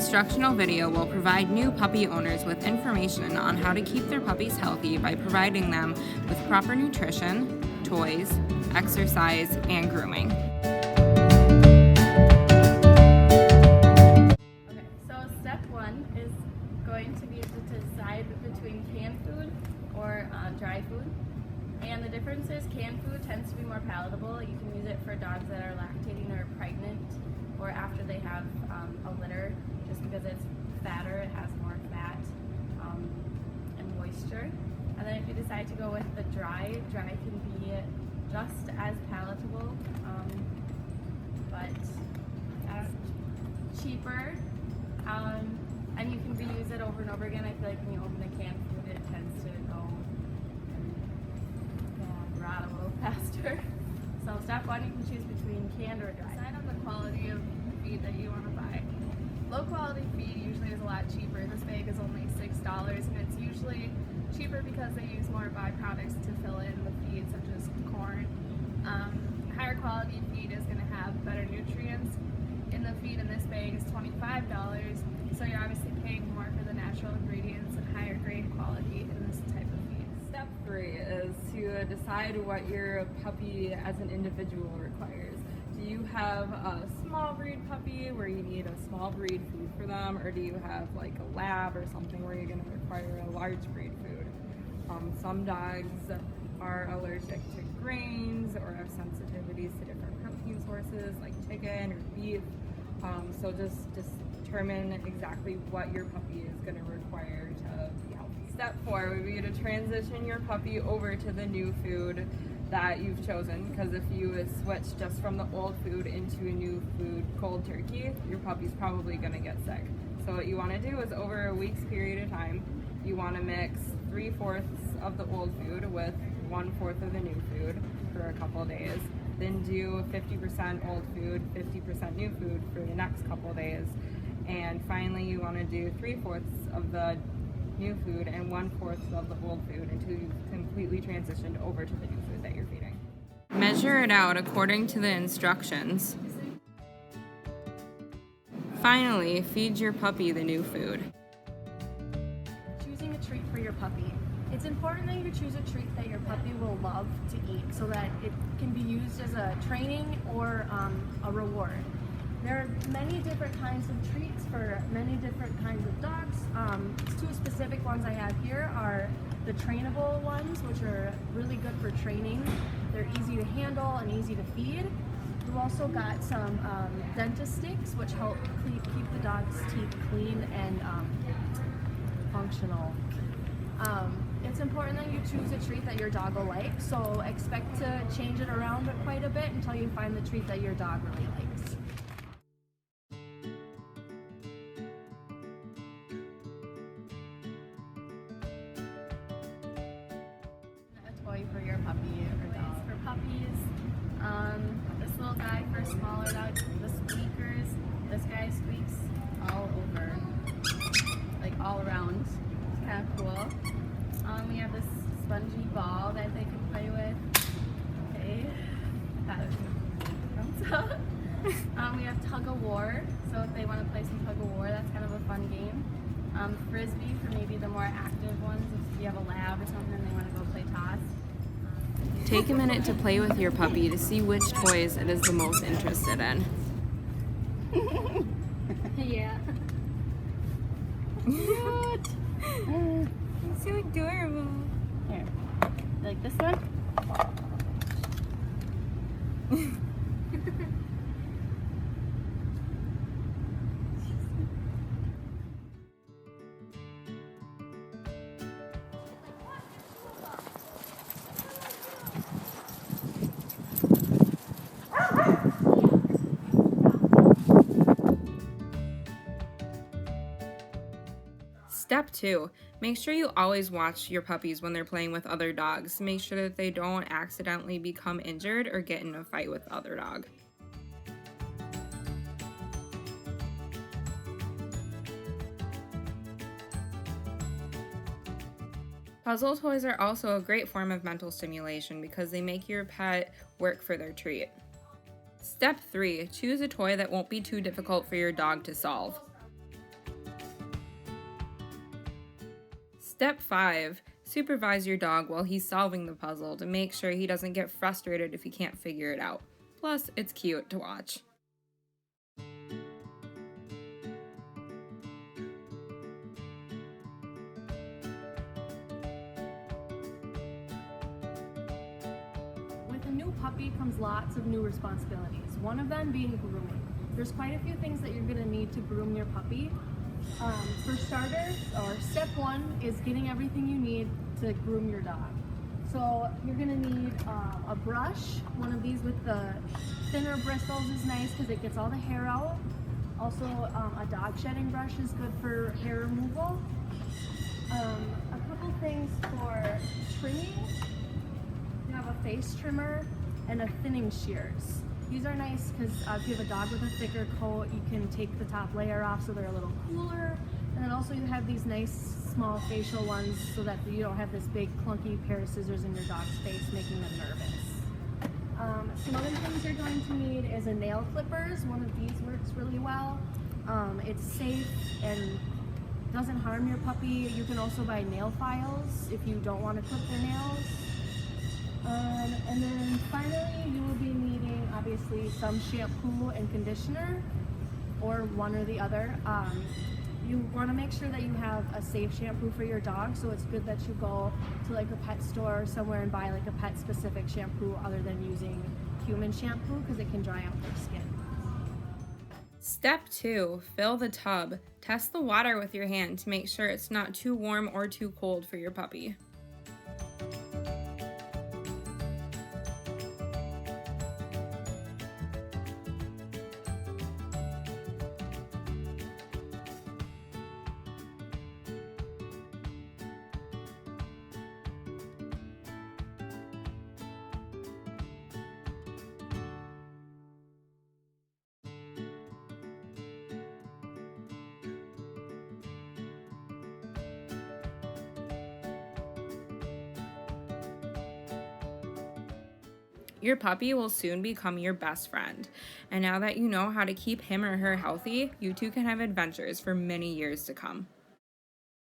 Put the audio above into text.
instructional video will provide new puppy owners with information on how to keep their puppies healthy by providing them with proper nutrition, toys, exercise, and grooming. Okay, so step one is going to be to decide between canned food or dry food. And the difference is canned food tends to be more palatable. You can use it for dogs that are lactating or pregnant or after they have a litter, just because it's fatter, it has more fat and moisture. And then if you decide to go with the dry can be just as palatable, but cheaper. And you can reuse it over and over again. I feel like when you open a canned food, it tends to go rot a little faster. So step one, you can choose between canned or dry. Decide on the quality of feed that you want to buy. Low quality feed usually is a lot cheaper. This bag is only $6, and it's usually cheaper because they use more byproducts to fill in the feed, such as corn. Higher quality feed is going to have better nutrients. In the feed in this bag is $25, so you're obviously paying more for the natural ingredients and higher grade quality in this type of feed. Step 3 is to decide what your puppy as an individual requires. Do you have a small breed puppy where you need a small breed food for them, or do you have like a lab or something where you're going to require a large breed food? Some dogs are allergic to grains or have sensitivities to different protein sources like chicken or beef. So just determine exactly what your puppy is going to require to be healthy. Step 4 would be to transition your puppy over to the new food that you've chosen, because if you switch just from the old food into a new food cold turkey, your puppy's probably going to get sick. So what you want to do is over a week's period of time, you want to mix 3/4 of the old food with 1/4 of the new food for a couple of days. Then do 50% old food, 50% new food for the next couple of days. And finally, you want to do 3/4 of the new food and 1/4 of the old food until you've completely transitioned over to the new food that you're feeding. Measure it out according to the instructions. Finally, feed your puppy the new food. Choosing a treat for your puppy. It's important that you choose a treat that your puppy will love to eat so that it can be used as a training or a reward. There are many different kinds of treats for many different kinds of dogs. Two specific ones I have here are the trainable ones, which are really good for training. They're easy to handle and easy to feed. We've also got some dentist sticks, which help keep the dog's teeth clean and functional. It's important that you choose a treat that your dog will like, so expect to change it around quite a bit until you find the treat that your dog really likes. A toy for your puppy or dog. For puppies, this little guy for smaller dogs, the squeakers. This guy squeaks all over, like all around. It's kind of cool. We have this spongy ball that they can play with. Okay, we have tug of war, so if they want to play some tug of war, that's kind of a fun game. Frisbee for maybe the more active ones, if you have a lab or something and they want to go play toss. Take a minute to play with your puppy to see which toys it is the most interested in. Yeah. Cute! So adorable. Here. You like this one? Step 2. Make sure you always watch your puppies when they're playing with other dogs. Make sure that they don't accidentally become injured or get in a fight with other dog. Puzzle toys are also a great form of mental stimulation because they make your pet work for their treat. Step 3. Choose a toy that won't be too difficult for your dog to solve. Step 5. Supervise your dog while he's solving the puzzle to make sure he doesn't get frustrated if he can't figure it out. Plus, it's cute to watch. With a new puppy comes lots of new responsibilities, one of them being grooming. There's quite a few things that you're going to need to groom your puppy. For starters, or step 1 is getting everything you need to groom your dog. So you're going to need a brush. One of these with the thinner bristles is nice because it gets all the hair out. Also, a dog shedding brush is good for hair removal. A couple things for trimming. You have a face trimmer and a thinning shears. These are nice because if you have a dog with a thicker coat, you can take the top layer off so they're a little cooler. And then also you have these nice small facial ones so that you don't have this big clunky pair of scissors in your dog's face making them nervous. Some other things you're going to need is a nail clippers. One of these works really well. It's safe and doesn't harm your puppy. You can also buy nail files if you don't want to clip their nails. And then finally, you will be needing obviously some shampoo and conditioner, or one or the other. You want to make sure that you have a safe shampoo for your dog, so it's good that you go to like a pet store or somewhere and buy like a pet specific shampoo other than using human shampoo because it can dry out their skin. Step 2. Fill the tub. Test the water with your hand to make sure it's not too warm or too cold for your puppy. Your puppy will soon become your best friend. And now that you know how to keep him or her healthy, you two can have adventures for many years to come.